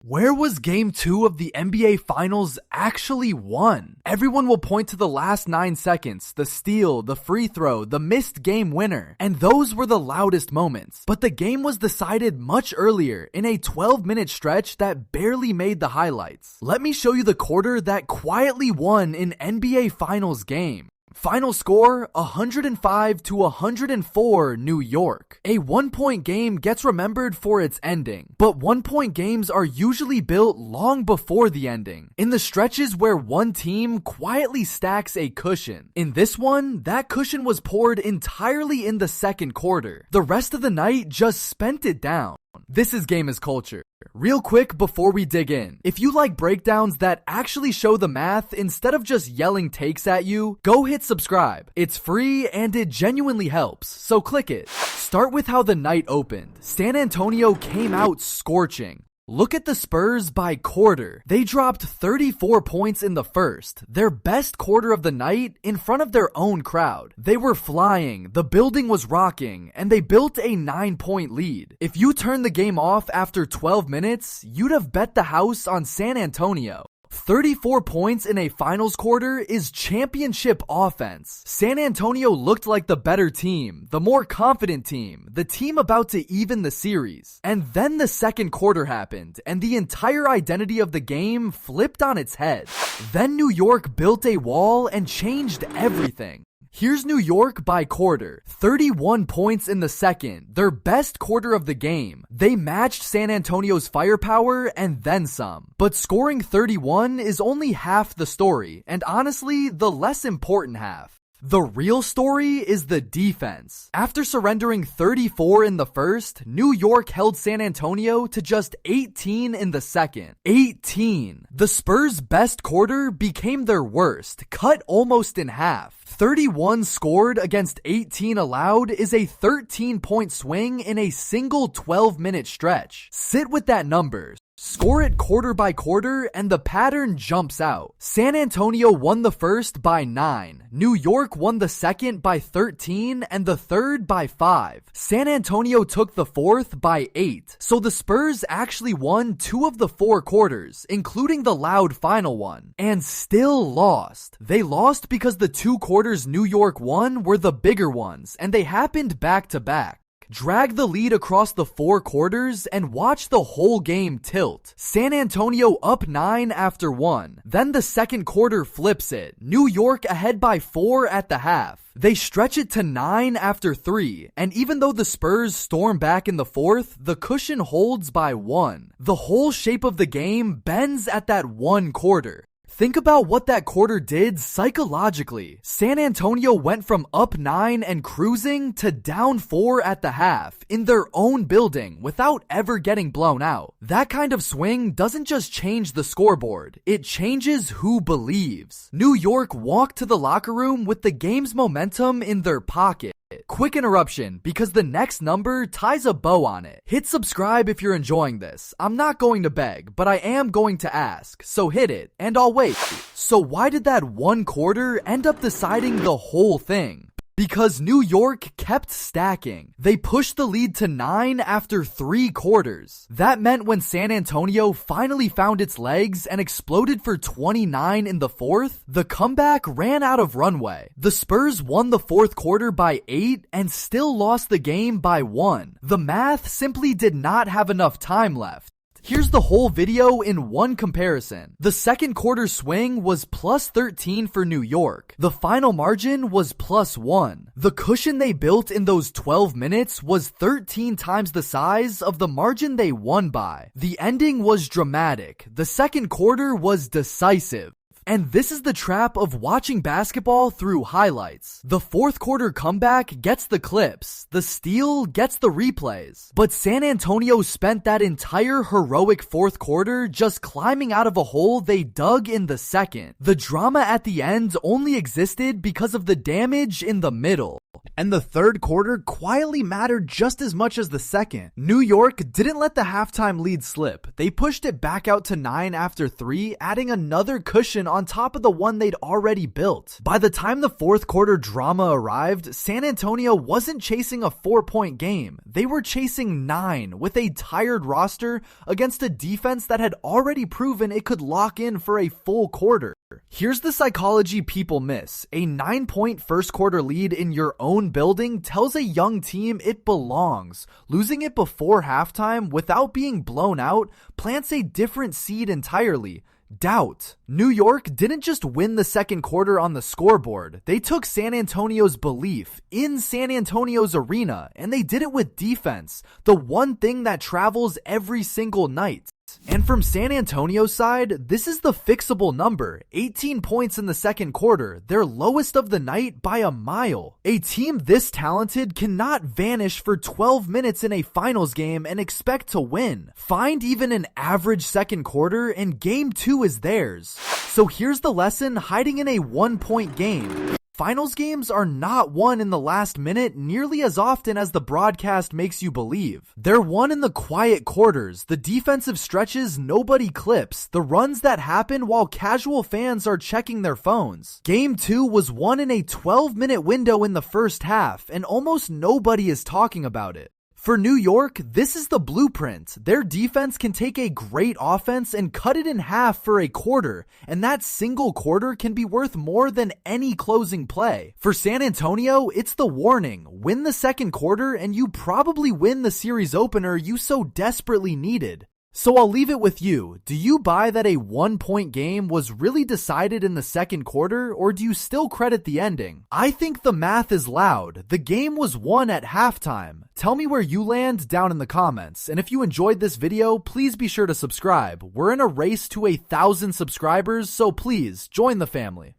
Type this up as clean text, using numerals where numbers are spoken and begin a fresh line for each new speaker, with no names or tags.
Where was Game 2 of the NBA Finals actually won? Everyone will point to the last 9 seconds, the steal, the free throw, the missed game winner, and those were the loudest moments. But the game was decided much earlier in a 12-minute stretch that barely made the highlights. Let me show you the quarter that quietly won an NBA Finals game. Final score, 105-104 New York. A 1-point game gets remembered for its ending, but 1-point games are usually built long before the ending, in the stretches where one team quietly stacks a cushion. In this one, that cushion was poured entirely in the second quarter. The rest of the night just spent it down. This is Game is Culture. Real quick before we dig in, if you like breakdowns that actually show the math instead of just yelling takes at you, go hit subscribe. It's free and it genuinely helps, so click it. Start with how the night opened. San Antonio came out scorching. Look at the Spurs by quarter. They dropped 34 points in the first, their best quarter of the night, in front of their own crowd. They were flying, the building was rocking, and they built a 9-point lead. If you turned the game off after 12 minutes, you'd have bet the house on San Antonio. 34 points in a finals quarter is championship offense. San Antonio looked like the better team, the more confident team, the team about to even the series. And then the second quarter happened, and the entire identity of the game flipped on its head. Then New York built a wall and changed everything. Here's New York by quarter. 31 points in the second, their best quarter of the game. They matched San Antonio's firepower and then some. But scoring 31 is only half the story, and honestly, the less important half. The real story is the defense. After surrendering 34 in the first, New York held San Antonio to just 18 in the second. 18. The Spurs' best quarter became their worst, cut almost in half. 31 scored against 18 allowed is a 13-point swing in a single 12-minute stretch. Sit with that number. Score it quarter by quarter and the pattern jumps out. San Antonio won the first by 9. New York won the second by 13 and the third by 5. San Antonio took the fourth by 8. So the Spurs actually won 2 of the 4 quarters, including the loud final one, and still lost. They lost because the 2 quarters New York won were the bigger ones, and they happened back to back. Drag the lead across the 4 quarters and watch the whole game tilt. San Antonio up 9 after 1. Then the second quarter flips it. New York ahead by 4 at the half. They stretch it to 9 after 3, and even though the Spurs storm back in the fourth, the cushion holds by 1. The whole shape of the game bends at that 1 quarter. Think about what that quarter did psychologically. San Antonio went from up 9 and cruising to down 4 at the half in their own building without ever getting blown out. That kind of swing doesn't just change the scoreboard, it changes who believes. New York walked to the locker room with the game's momentum in their pocket. Quick interruption, because the next number ties a bow on it. Hit subscribe if you're enjoying this. I'm not going to beg, but I am going to ask, so hit it, and I'll wait. So why did that 1 quarter end up deciding the whole thing? Because New York kept stacking. They pushed the lead to 9 after 3 quarters. That meant when San Antonio finally found its legs and exploded for 29 in the fourth, the comeback ran out of runway. The Spurs won the fourth quarter by 8 and still lost the game by 1. The math simply did not have enough time left. Here's the whole video in one comparison. The second quarter swing was plus 13 for New York. The final margin was plus 1. The cushion they built in those 12 minutes was 13 times the size of the margin they won by. The ending was dramatic. The second quarter was decisive. And this is the trap of watching basketball through highlights. The fourth quarter comeback gets the clips. The steal gets the replays. But San Antonio spent that entire heroic fourth quarter just climbing out of a hole they dug in the second. The drama at the end only existed because of the damage in the middle. And the third quarter quietly mattered just as much as the second. New York didn't let the halftime lead slip. They pushed it back out to 9 after 3, adding another cushion on top of the one they'd already built. By the time the fourth quarter drama arrived, San Antonio wasn't chasing a 4-point game. They were chasing 9 with a tired roster against a defense that had already proven it could lock in for a full quarter. Here's the psychology people miss. A 9-point first quarter lead in your own building tells a young team it belongs. Losing it before halftime without being blown out plants a different seed entirely. Doubt. New York didn't just win the second quarter on the scoreboard. They took San Antonio's belief in San Antonio's arena, and they did it with defense, the one thing that travels every single night. And from San Antonio's side, this is the fixable number. 18 points in the second quarter, their lowest of the night by a mile. A team this talented cannot vanish for 12 minutes in a finals game and expect to win. Find even an average second quarter and game 2 is theirs. So here's the lesson hiding in a 1-point game. Finals games are not won in the last minute nearly as often as the broadcast makes you believe. They're won in the quiet quarters, the defensive stretches nobody clips, the runs that happen while casual fans are checking their phones. Game 2 was won in a 12-minute window in the first half, and almost nobody is talking about it. For New York, this is the blueprint. Their defense can take a great offense and cut it in half for a quarter, and that single quarter can be worth more than any closing play. For San Antonio, it's the warning. Win the second quarter and you probably win the series opener you so desperately needed. So I'll leave it with you. Do you buy that a 1-point game was really decided in the second quarter, or do you still credit the ending? I think the math is loud. The game was won at halftime. Tell me where you land down in the comments. And if you enjoyed this video, please be sure to subscribe. We're in a race to 1,000 subscribers, so please join the family.